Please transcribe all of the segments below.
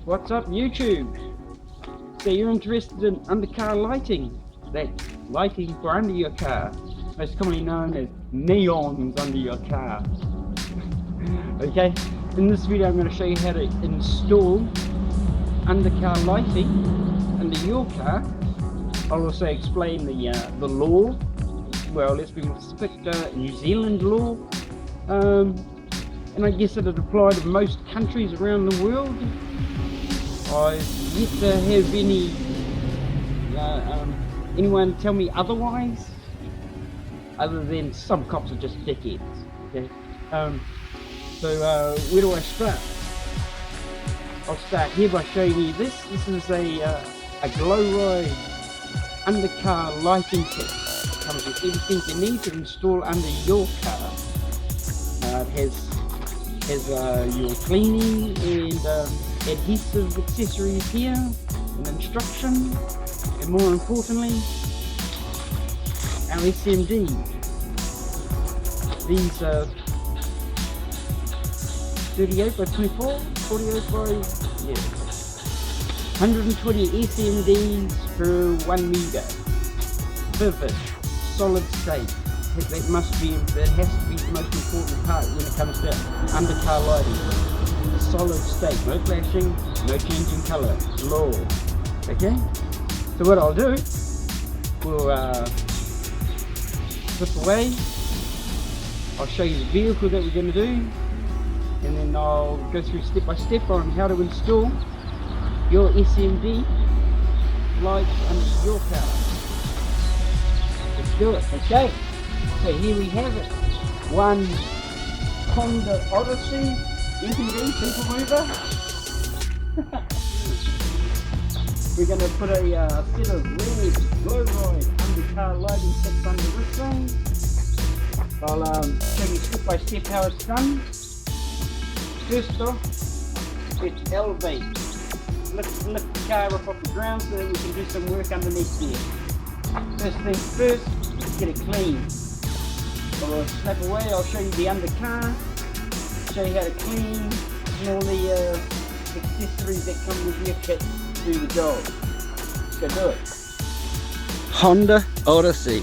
What's up, YouTube? So you're interested in undercar lighting, that lighting for under your car, most commonly known as neons under your car. Okay, in this video I'm going to show you how to install undercar lighting under your car. I'll also explain the law, well, let's be more specific, New Zealand law, and I guess it'd apply to most countries around the world. I've yet to have anyone tell me otherwise, other than some cops are just dickheads. Okay, so where do I start? I'll start here by showing you this. This is a GLORYD Undercar lighting kit. It comes with everything you need to install under your car. It has your cleaning and adhesive accessories here, an instruction, and more importantly, our SMD. These are 38 by 24, 48 by, 120 SMDs per 1 meter. Vivid, solid state. That has to be the most important part when it comes to undercar lighting. Solid state, no flashing, no changing colour, law. Okay? So what I'll do, we'll flip away, I'll show you the vehicle that we're going to do, and then I'll go through step by step on how to install your SMD lights under your car. Let's do it, okay? So here we have it, one Honda Odessy MPV people mover. We're going to put a set of red GLORYD undercar lighting sets under this thing. I'll show you step by step how it's done. First off, let's elevate. Lift the car up off the ground so that we can do some work underneath here. First things first, get it clean. I'll snap away, I'll show you the undercar, show you how to clean, and all the accessories that come with your kit to do the job. Let's go do it. Honda Odessy.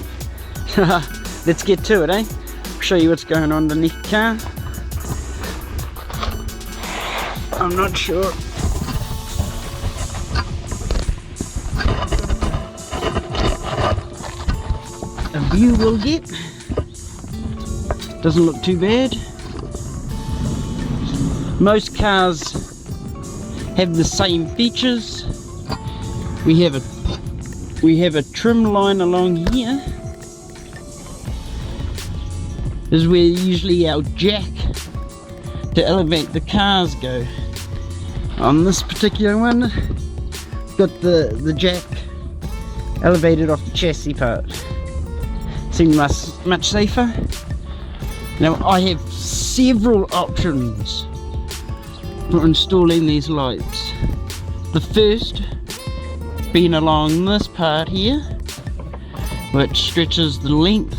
Let's get to it, eh? I'll show you what's going on underneath the car. I'm not sure. A view we'll get. Doesn't look too bad. Most cars have the same features. We have a trim line along here. This is where usually our jack to elevate the cars go. On this particular one, got the jack elevated off the chassis part. Seems much safer. Now I have several options for installing these lights. The first being along this part here, which stretches the length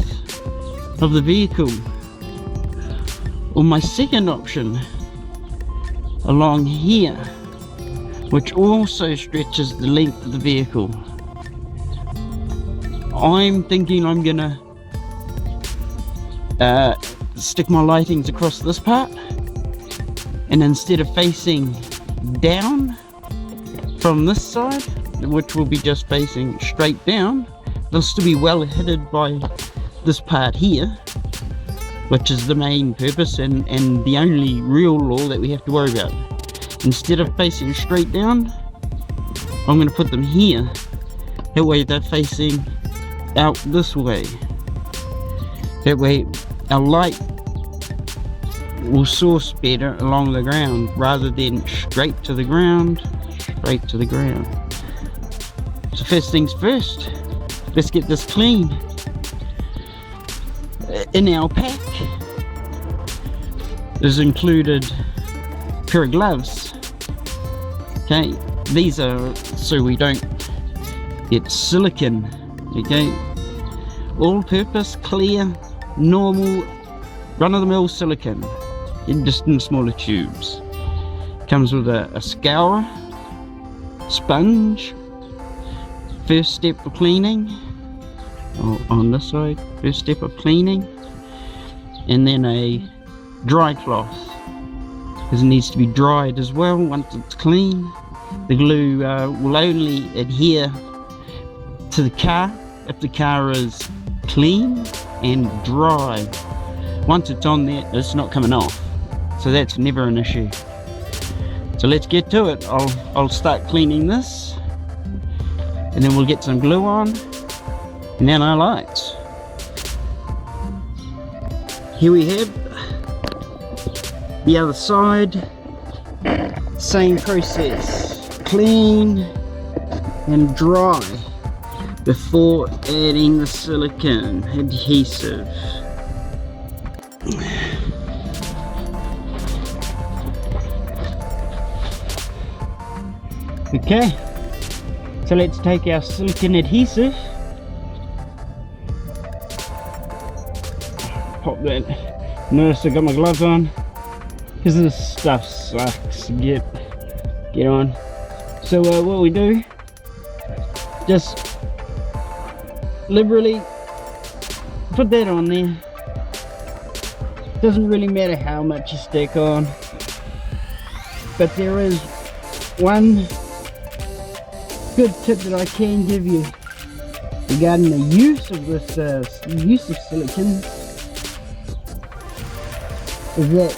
of the vehicle. Or my second option along here, which also stretches the length of the vehicle. I'm thinking I'm gonna stick my lightings across this part, and instead of facing down from this side, which will be just facing straight down, they'll still be well hidden by this part here, which is the main purpose and the only real law that we have to worry about. Instead of facing straight down, I'm going to put them here. That way they're facing out this way. That way our light will source better along the ground rather than straight to the ground. So first things first, let's get this clean. In our pack is included a pair of gloves. Okay, these are so we don't get silicon. Okay, all-purpose, clear, normal, run-of-the-mill silicon, just in smaller tubes. Comes with a scour sponge, first step of cleaning, or on this side, first step of cleaning, and then a dry cloth, because it needs to be dried as well once it's clean. The glue will only adhere to the car if the car is clean and dry. Once it's on there, it's not coming off, so that's never an issue. So let's get to it. I'll start cleaning this, and then we'll get some glue on, and then our lights. Here we have the other side, same process, clean and dry before adding the silicone adhesive. Okay, so let's take our silicone adhesive, pop that. Notice I got my gloves on because this stuff sucks to get on. So what we do, just liberally put that on there. Doesn't really matter how much you stick on, but there is one good tip that I can give you regarding the use of this use of silicone, is that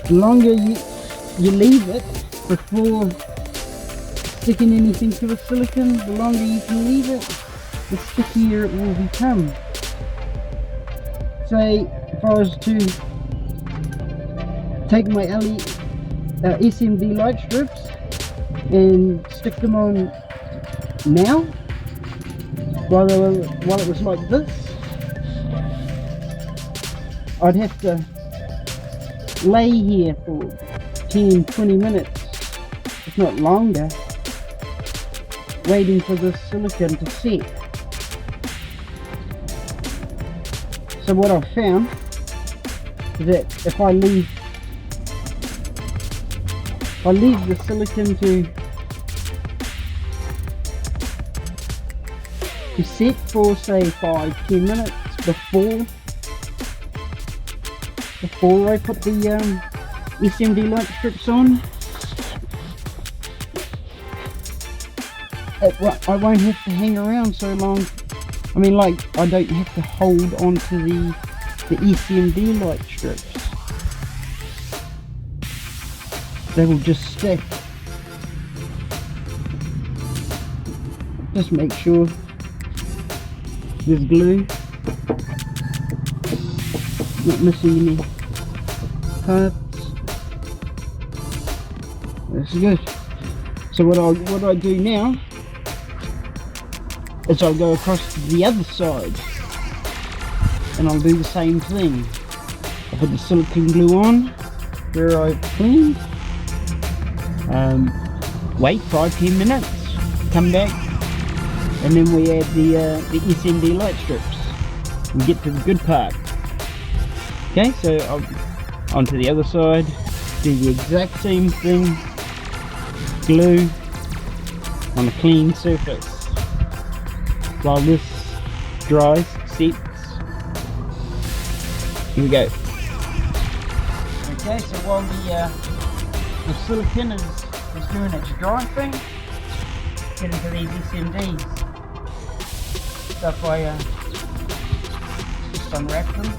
the longer you leave it before sticking anything to the silicone, the longer you can leave it, the stickier it will become. Say if I was to take my SMD light strips and stick them on now, while it was like this, I'd have to lay here for 10-20 minutes, if not longer, waiting for the silicone to set. So what I've found is that if I leave the silicone to set for say 5-10 minutes before I put the SMD light strips on, I won't have to hang around so long. I mean, like, I don't have to hold on to the SMD light strips. They will just stick. Just make sure there's glue, not missing any parts. That's good. So what I do now is I'll go across to the other side and I'll do the same thing. I put the silicone glue on where I've cleaned, wait 5-10 minutes, come back, and then we add the SMD light strips. We get to the good part. Okay, so I'll onto the other side, do the exact same thing, glue on a clean surface while this dries, sets. Here we go. Okay, so while the silicone is doing its dry thing, get into these SMDs. Stuff I just unwrap them.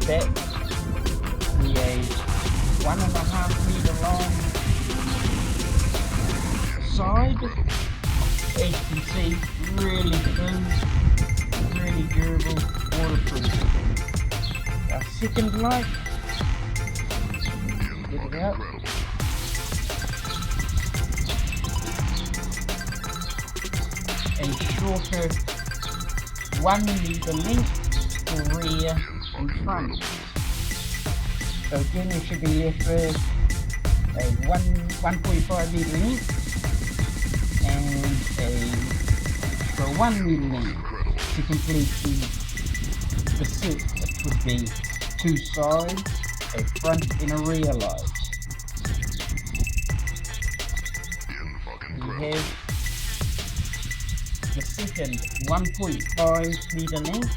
That we a 1.5 meter long side. As you can see, really thin, really durable, waterproof. Our second light, get it out. A shorter 1 meter length for rear and front. So again, you should be left with a 1.5 meter length and a 1 meter length. to complete the set, it would be 2 sides, a front and a rear light. We have the second 1.5 meter length.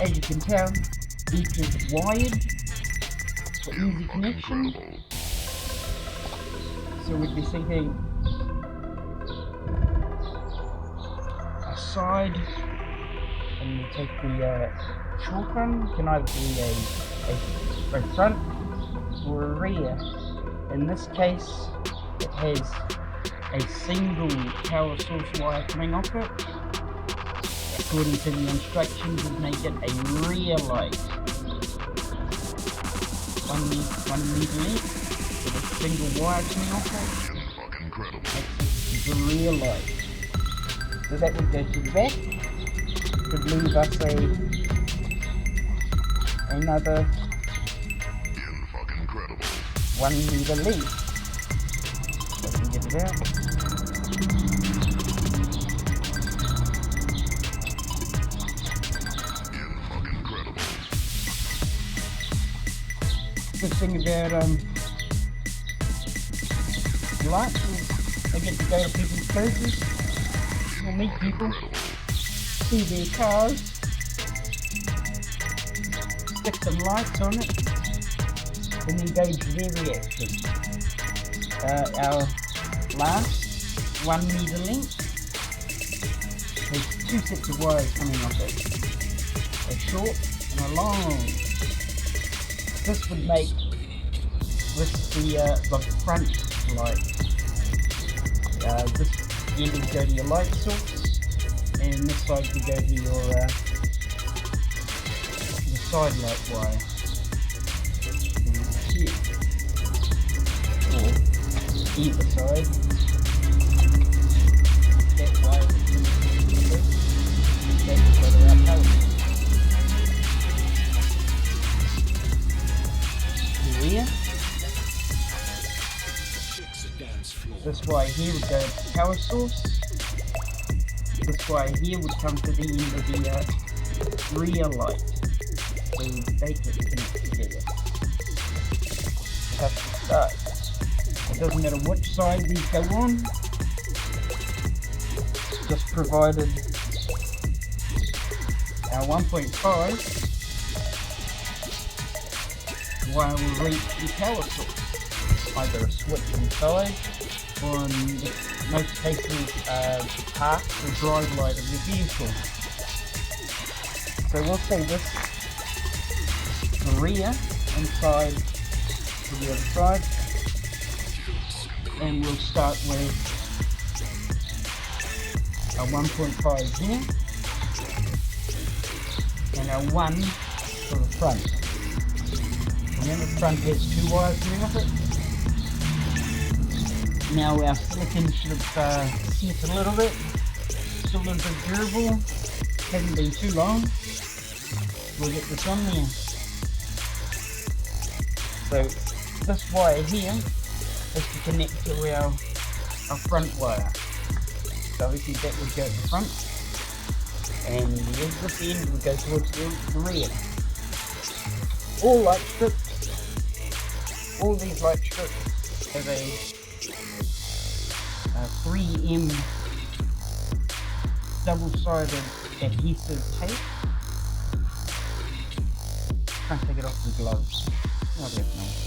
As you can tell, each is wired for easy connection. So we'd be thinking a side, and we take the short one, can either be a front or a rear. In this case, it has a single power source wire coming off it. According to the instructions, would make it a rear light. 1 meter length with a single wire coming off it. Makes it the rear light. So that would go to the back. Would leave us another 1 meter length. So I can get it out. Good thing about lights is I get to go to people's places, or meet people, see their cars, stick some lights on it, and engage their reaction. Our last 1 meter length has 2 sets of wires coming off it, a short and a long. This would make this the front light. This end would go to your light source, and this side would go to your the side light wire. Here, or either side. That wire would come to the that would go to our power. Rear. This wire here would go to the power source. This wire here would come to the end of the rear light. So they can connect together. That's the start. It doesn't matter which side these go on, just provided our 1.5 wire will reach the power source, either a switch inside, or in most cases park or drive light of your vehicle. So we'll say this, the rear inside to the other side, and we'll start with a 1.5 here, and a 1 for the front. And then the front has 2 wires coming off it. Now our silicon should have set a little bit, still a little bit durable, hasn't been too long. We'll get this on there. So this wire here is to connect to our front wire. So obviously that would go to the front, and the exit end would go towards the rear. All light strips, all these light strips have a 3M double-sided adhesive tape. Can't take it off the gloves. Not that nice.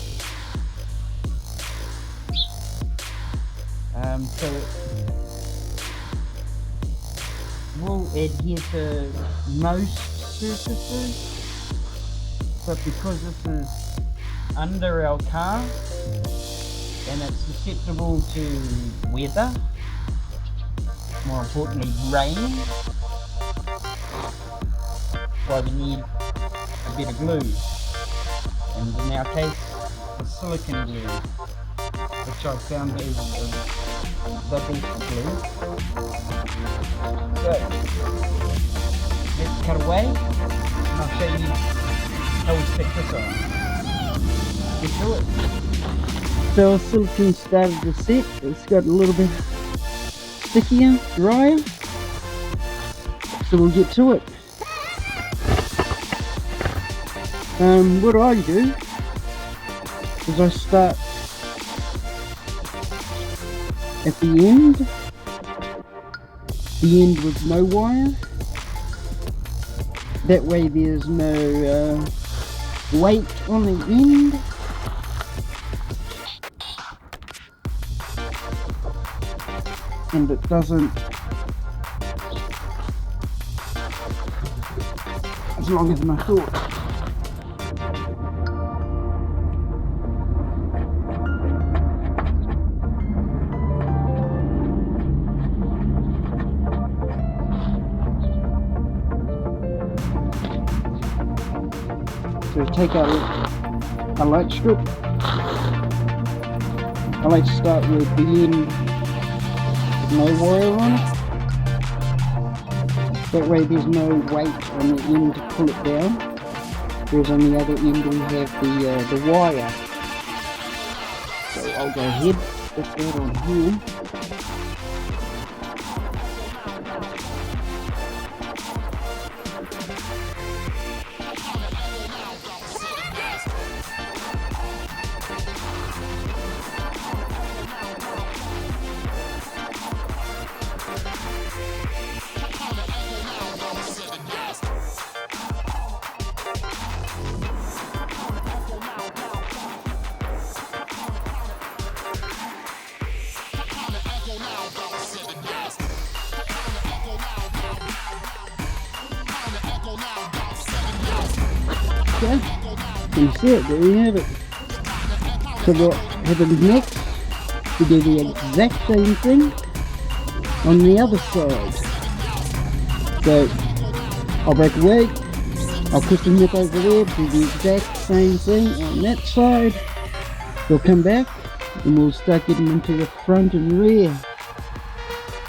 So it will adhere to most surfaces. But because this is under our car and it's susceptible to weather, more importantly rain, why we need a bit of glue, and in our case the silicon glue, which I found is the best glue. So let's cut away and I'll show you how we stick this on. Get to it. So our silicon started to set. It's got a little bit stickier, drier. So we'll get to it. What I do is I start at the end with no wire. That way there's no weight on the end. And it doesn't, as long as my thought. So take out a light strip. I like to start with the end, no wire on it. That way there's no weight on the end to pull it down. Whereas on the other end we have the wire. So I'll go ahead, put that on here. Okay, you see it, there you have it. So what happens next, we do the exact same thing on the other side. So I'll break away, I'll custom nip over there, do the exact same thing on that side. We'll come back and we'll start getting into the front and rear.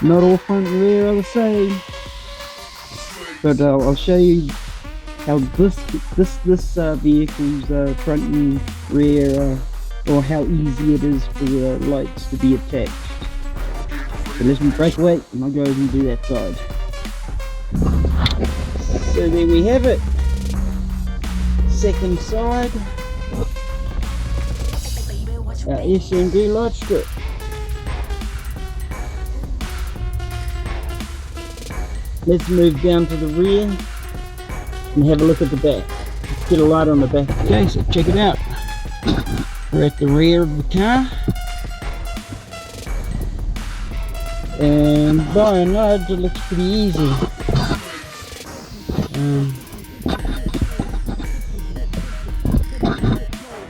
Not all front and rear are the same, but I'll show you how this vehicle's front and rear, or how easy it is for the lights to be attached. So let me break away and I'll go over and do that side. So there we have it. Second side. Our SMD light strip. Let's move down to the rear and have a look at the back. Let's get a light on the back. Okay, so check it out. We're at the rear of the car. And by and large, it looks pretty easy.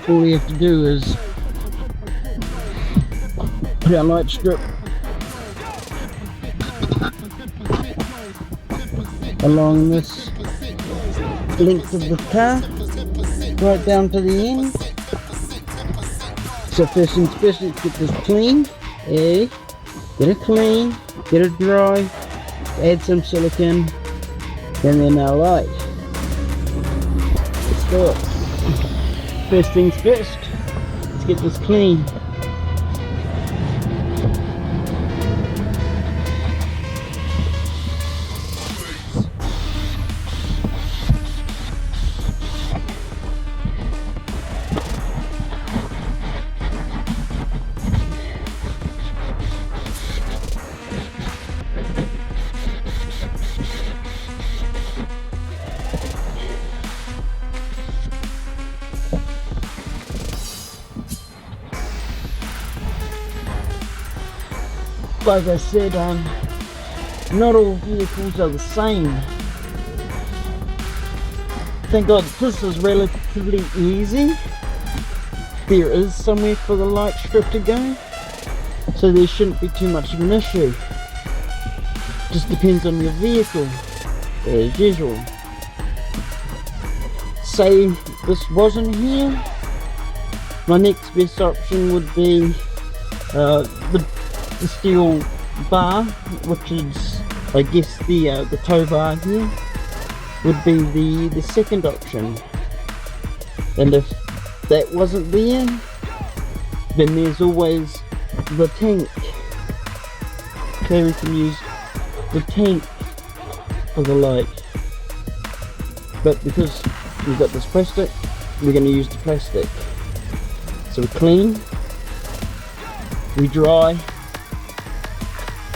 All we have to do is put our light strip along this length of the car, right down to the end. So first things first, let's get this clean. Get it clean, get it dry, add some silicone, and then our light. Let's do it. First things first, let's get this clean. Like I said, not all vehicles are the same. Thank God this is relatively easy. There is somewhere for the light strip to go, so there shouldn't be too much of an issue. Just depends on your vehicle, as usual. Say this wasn't here, my next best option would be the steel bar, which is, I guess, the tow bar here, would be the second option. And if that wasn't there, then there's always the tank. Okay, we can use the tank of the light. But because we've got this plastic, we're going to use the plastic. So we clean, we dry,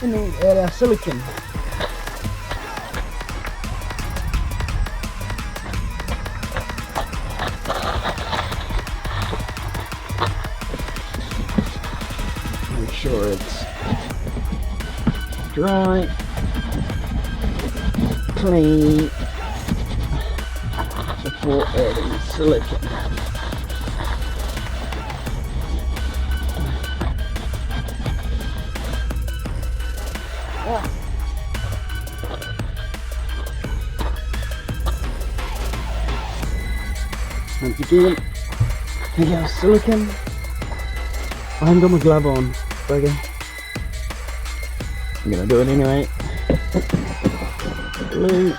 and then we add our silicone. Make sure it's dry, clean, before adding silicone. Once again, take our silicone. I haven't got my glove on, bugger. I'm gonna do it anyway. Glue.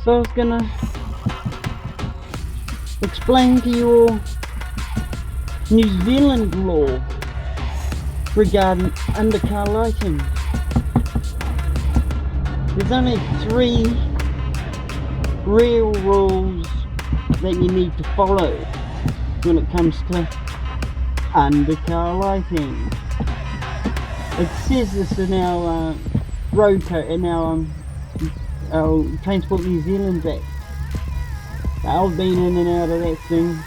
So I was gonna explain to you all New Zealand law regarding undercar lighting. There's only 3 real rules that you need to follow when it comes to undercar lighting. It says this in our road code, in our Transport New Zealand Act. I've been in and out of that thing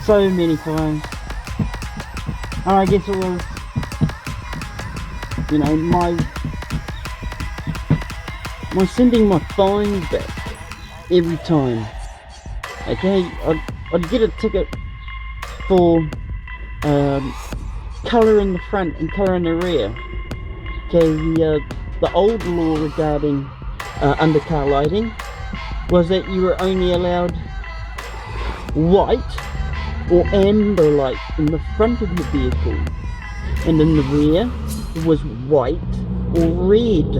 so many times. And I guess it was, you know, my sending my fines back every time. Okay, I'd get a ticket for colour in the front and colour in the rear. Okay, the old law regarding undercar lighting was that you were only allowed white or amber light in the front of the vehicle, and in the rear it was white or red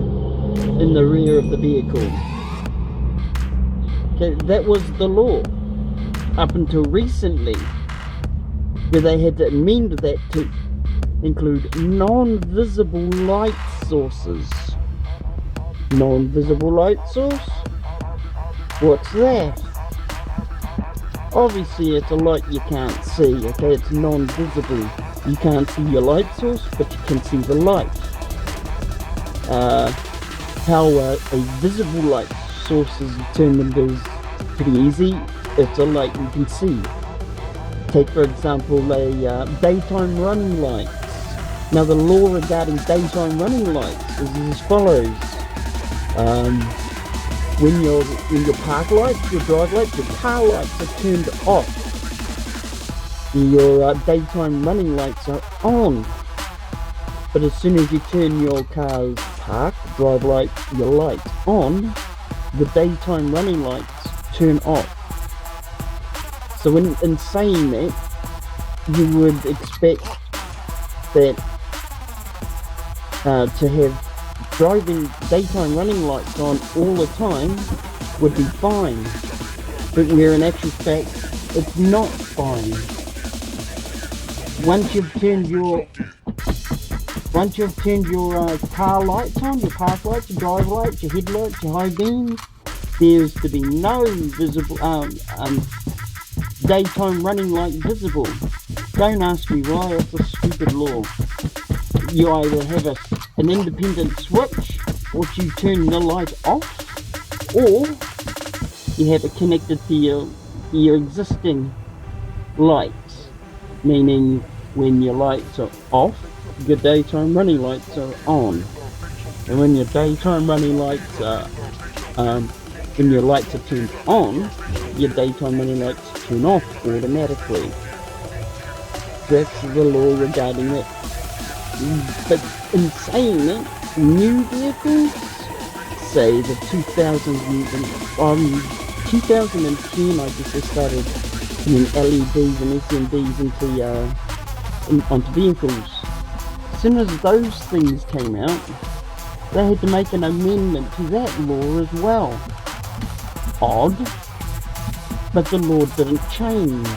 in the rear of the vehicle. Okay, that was the law up until recently, where they had to amend that to include non-visible light sources. Non-visible light source? What's that? Obviously it's a light you can't see, okay? It's non-visible. You can't see your light source, but you can see the light. How a visible light source is determined is pretty easy. It's a light you can see. Take for example a daytime running lights. Now the law regarding daytime running lights is as follows. When your park lights, your drive lights, your car lights are turned off, your daytime running lights are on. But as soon as you turn your car's park, drive light, your lights on, the daytime running lights turn off. So in saying that, you would expect that to have driving daytime running lights on all the time would be fine, but where in actual fact it's not fine. Once you've turned your car lights on, your park lights, your drive lights, your headlights, your high beams, there's to be no visible daytime running light visible. Don't ask me why, it's a stupid law. You either have an independent switch, which you turn the light off, or you have it connected to your existing lights, meaning when your lights are off, your daytime running lights are on. And when your daytime running lights are, when your lights are turned on, your daytime running lights turn off automatically. That's the law regarding it. But in saying that, new vehicles, say the 2010, I guess they started putting LEDs and SMDs onto vehicles. As soon as those things came out, they had to make an amendment to that law as well. Odd, but the law didn't change.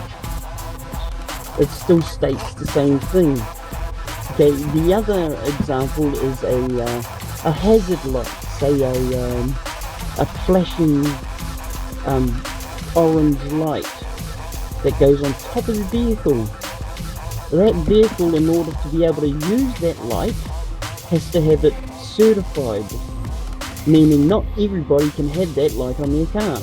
It still states the same thing. Okay, the other example is a hazard light, say a flashing orange light that goes on top of the vehicle. That vehicle, in order to be able to use that light, has to have it certified, meaning not everybody can have that light on their car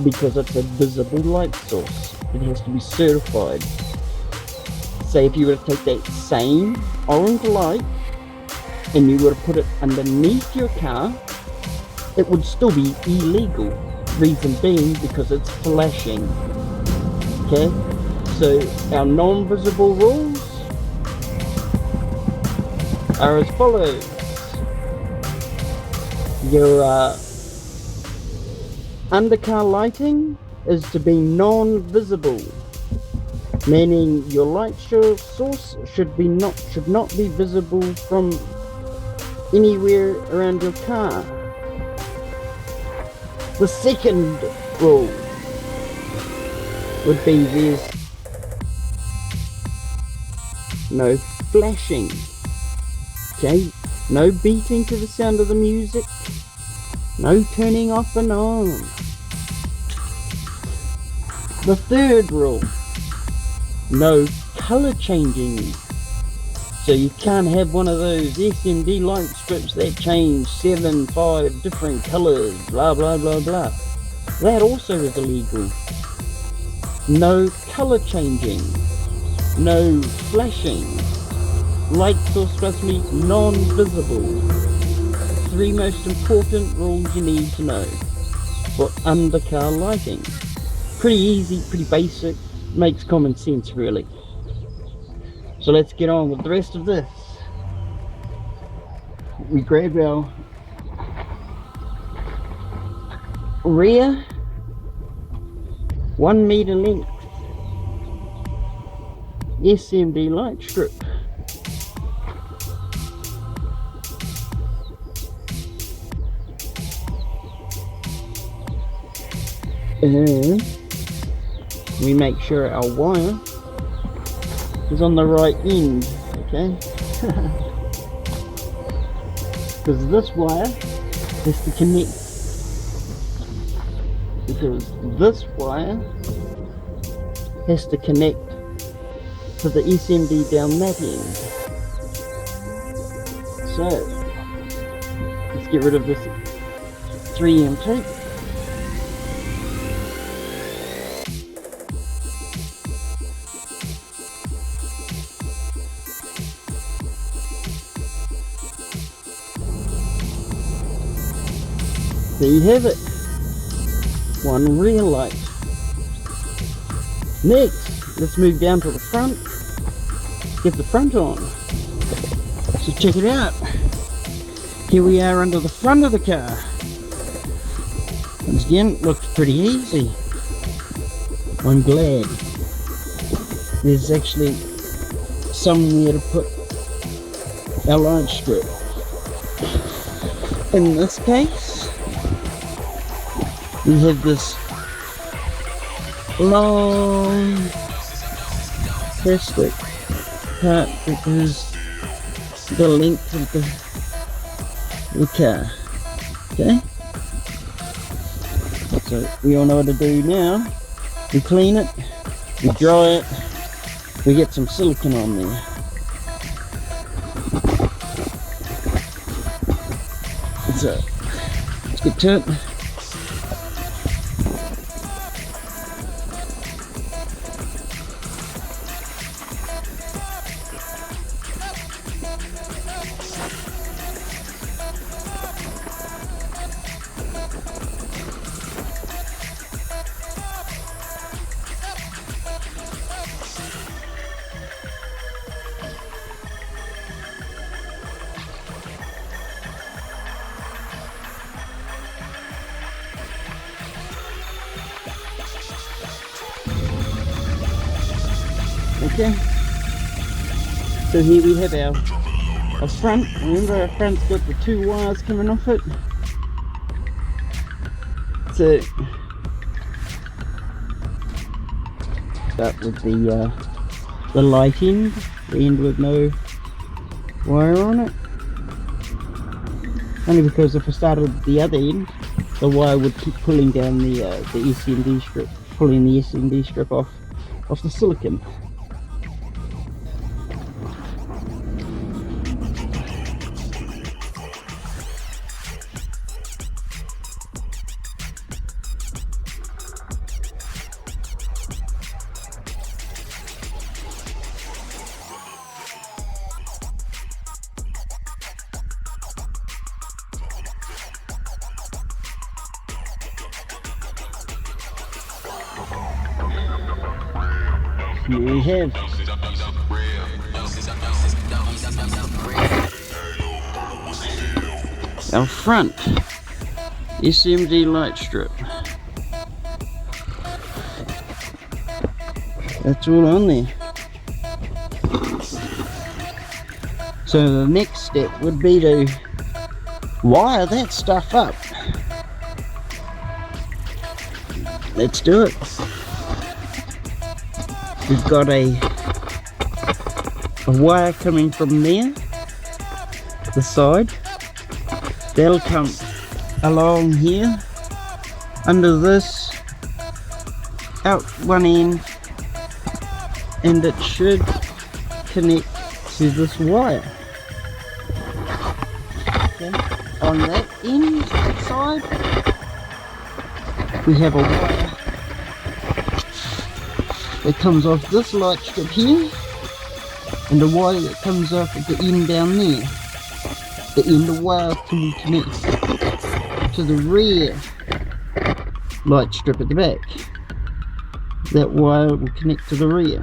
because it's a visible light source. It has to be certified. Say if you were to take that same orange light and you were to put it underneath your car, it would still be illegal. Reason being because it's flashing. Okay, so our non-visible rules are as follows. Your undercar lighting is to be non-visible, meaning your light source should not be visible from anywhere around your car. The second rule would be there's no flashing. Okay, no beating to the sound of the music, no turning off and on. The third rule, no color changing. So you can't have one of those SMD light strips that change 5 different colors, blah blah blah blah. That also is illegal. No color changing, no flashing. Light source must be non-visible. 3 most important rules you need to know for undercar lighting. Pretty easy, pretty basic, makes common sense really. So let's get on with the rest of this. We grab our rear 1 meter length SMD light strip. And we make sure our wire is on the right end, okay? Because this wire has to connect, to the SMD down that end. So let's get rid of this 3M tape. There you have it, 1 rear light. Next, let's move down to the front, get the front on. So check it out, here we are under the front of the car. Once again, it looks pretty easy. I'm glad there's actually somewhere to put our light strip. In this case, we have this long plastic part that is the length of the car. Okay, so we all know what to do now. We clean it, we dry it, we get some silicone on there. So let's get to it. Okay. So here we have our front. Remember, our front's got the 2 wires coming off it. So start with the light end, the end with no wire on it. Only because if I started at the other end, the wire would keep pulling down the SMD strip, pulling the SMD strip off the silicon. Here we have our front SMD light strip. That's all on there. So the next step would be to wire that stuff up. Let's do it. We've got a wire coming from there, the side. That'll come along here, under this, out one end, and it should connect to this wire. Okay. On that end, that side, we have a wire that comes off this light strip here, and a wire that comes off at the end down there. The end of wire can connect to the rear light strip at the back. That wire will connect to the rear.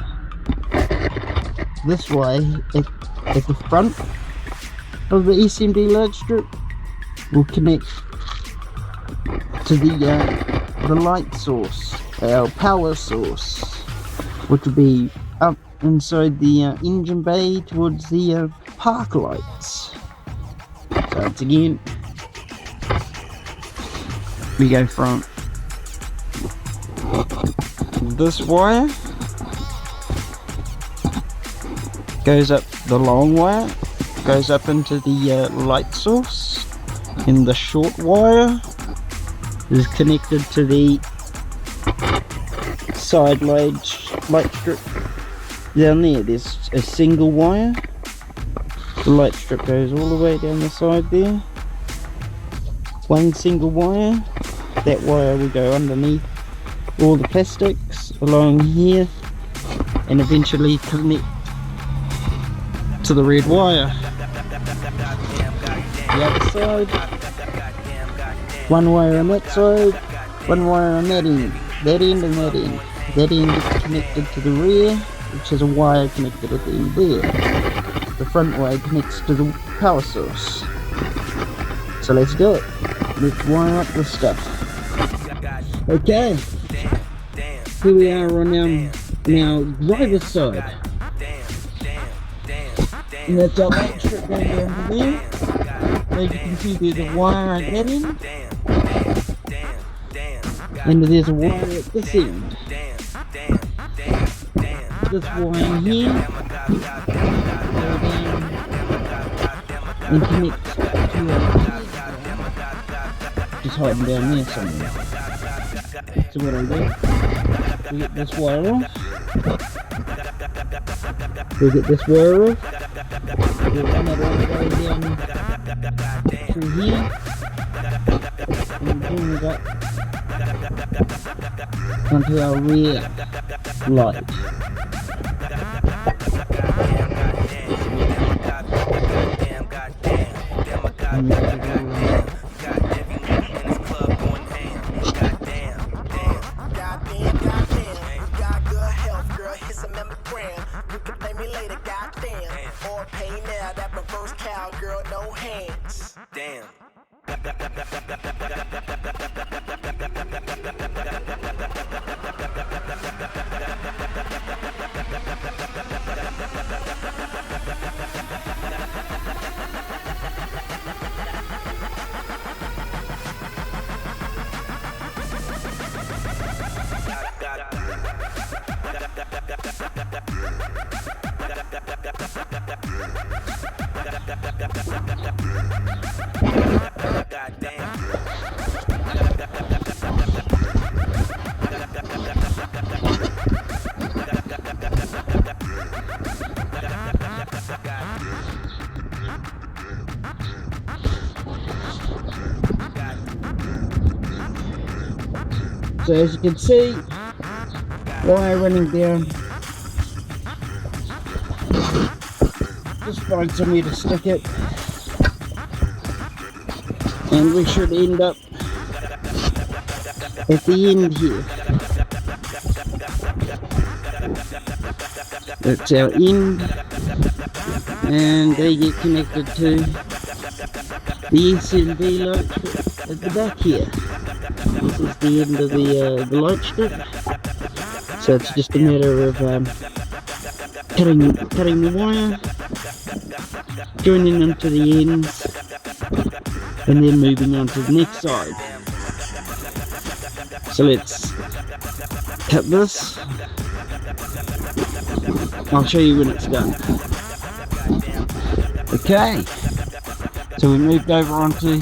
This wire at the front of the SMD light strip will connect to the light source, our power source, which will be up inside the engine bay towards the park lights. So once again, we go from this wire, goes up the long wire, goes up into the light source, and the short wire is connected to the side light strip down there. There's a single wire. The light strip goes all the way down the side there. One single wire. That wire will go underneath all the plastics along here and eventually connect to the red wire. The other side, one wire on that side, one wire on that end. That end and that end. That end is connected to the rear, which has a wire connected at the end there. The front wire connects to the power source. So let's do it. Let's wire up this stuff. Okay. Here we are on our driver's side. And that's our light strip going down there. As you can see, there's a wire at that end. And there's a wire at this end. This wire here go down and connect to our, just hiding down there somewhere. So what I do, we get this wire off. We get this wire off. We'll run it all the way down through here. And bring it up onto our rear light. And So as you can see, wire running down. Just find somewhere to stick it, and we should end up at the end here. That's our end, and they get connected to the SMD light at the back here. This is the end of the light strip, so it's just a matter of cutting the wire, joining them to the ends, and then moving on to the next side. So let's cut this. I'll show you when it's done. Okay, so we moved over onto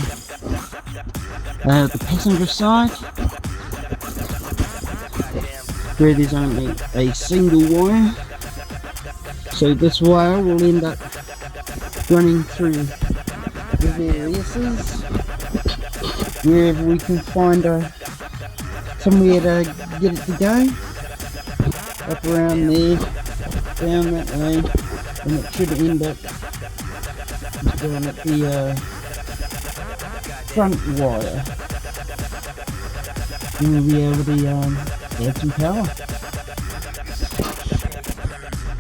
the passenger side, where there's only a single wire. So this wire will end up running through the variouses, wherever we can find somewhere to get it to go. Up around there, down that way, and it should end up down at the front wire. And we'll be able to add some power.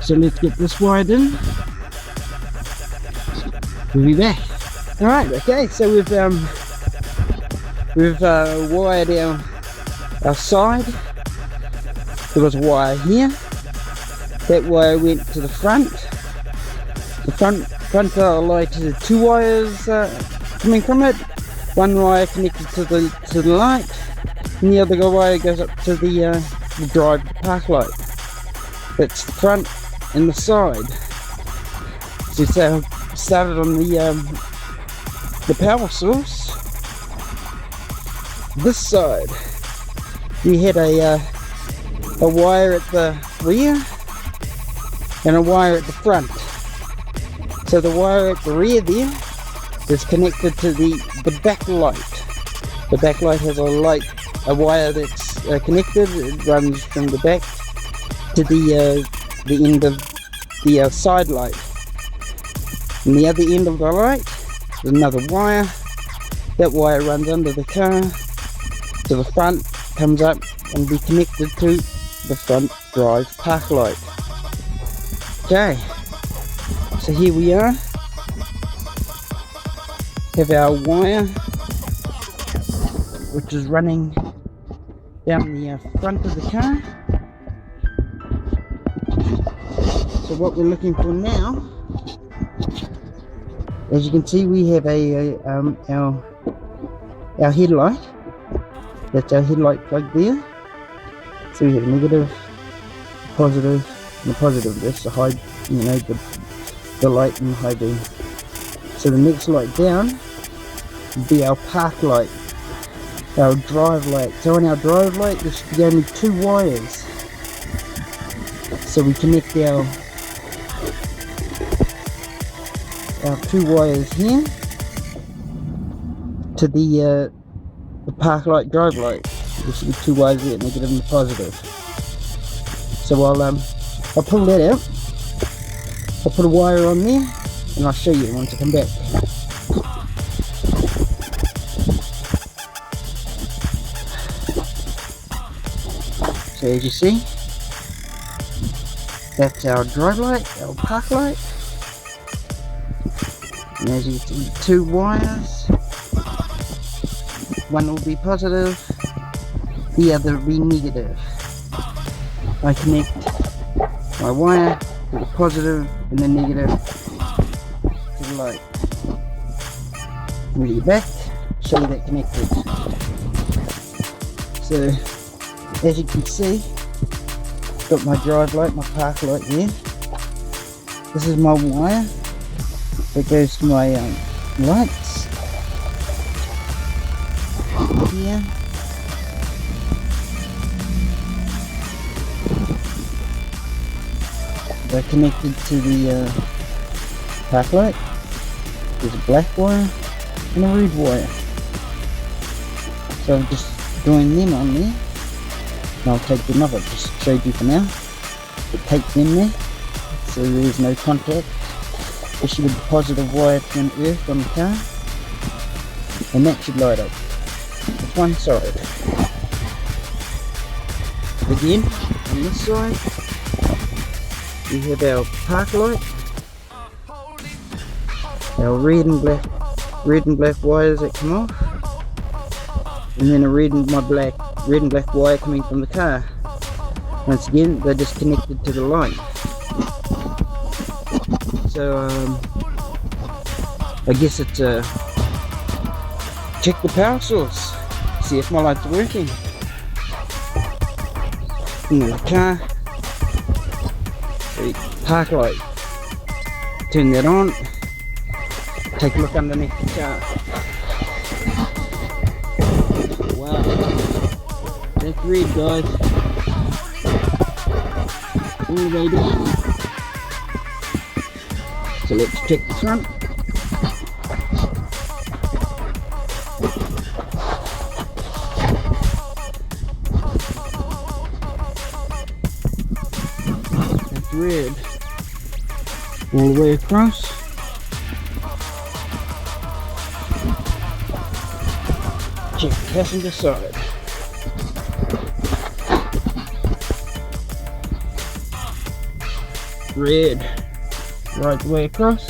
So let's get this wired in. We'll be back. Alright, okay, so we've wired our side. There was a wire here. That wire went to the front. The front light is two wires coming from it. One wire connected to the light, and the other wire goes up to the drive park light. That's the front and the side. So started on the power source. This side, we had a wire at the rear and a wire at the front. So the wire at the rear there is connected to the back light. The back light has a wire that's connected. It runs from the back to the end of the side light. And the other end of the light is another wire. That wire runs under the car to the front, comes up and be connected to the front drive park light. Okay, so here we are. Have our wire, which is running down the front of the car. So what we're looking for now, as you can see, we have our headlight. That's our headlight plug there. So we have negative, positive, and the positive. That's the high, the light and the high beam. So the next light down would be our park light, our drive light. So on our drive light, there should be only two wires. So we connect our two wires here to the park light, drive light. There should be two wires there, negative and positive. So I'll pull that out. I'll put a wire on there, and I'll show you once I come back. So as you see, that's our drive light, our park light. And as you can see, two wires. One will be positive, the other will be negative. I connect my wire to the positive and the negative to the light. Move it back, show you that connected. So as you can see, got my drive light, my park light there. This is my wire that goes to my lights here. They're connected to the park light. There's a black wire and a red wire. So I'm just joining them on there. And I'll take them off. I've just showed you for now. But take them there, so there's no contact, especially with the positive wire to an earth on the car. And that should light up. That's one side. Again, on this side, we have our park light, our red and black wires that come off, and then a red and black wire coming from the car. Once again, they're just connected to the light. So I guess it's check the power source, see if my lights are working. In the car, the park light, turn that on, take a look underneath the car. Wow, that's red, guys, all the way down. So let's check the front. Red all the way across. Check the passenger side. Red right the way across.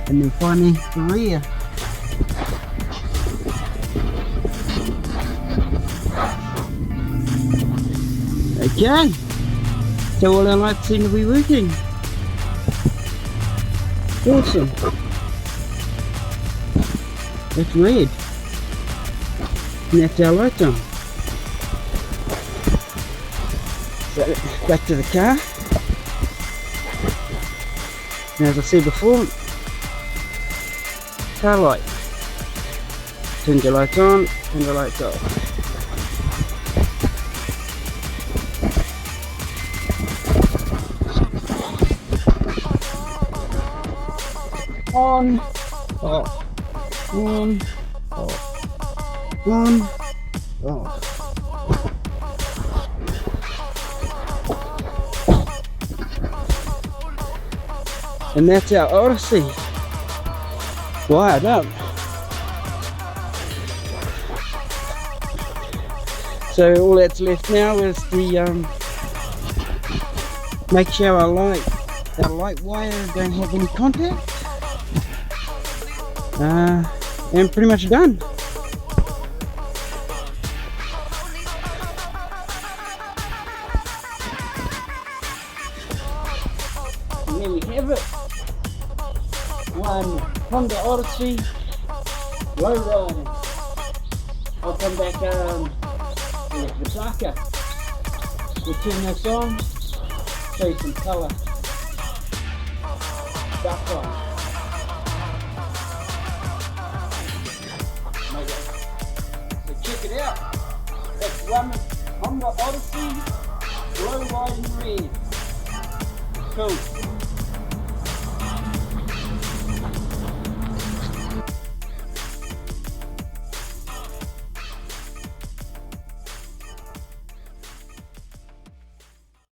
And then finally the rear. Okay, so all our lights seem to be working. Awesome. That's red. And that's our lights on. So back to the car. And as I said before, car light. Turn your lights on, turn the lights off. On, off, on, off, on, off. And that's our Odessy wired up. So all that's left now is the make sure our light wires don't have any contact. And pretty much done. And there we have it. One Honda Odessy low riding. I'll come back with Osaka. We'll turn this on, show you some colour stuff on. Check it out. That's one Honda Odessy low riding red. Cool.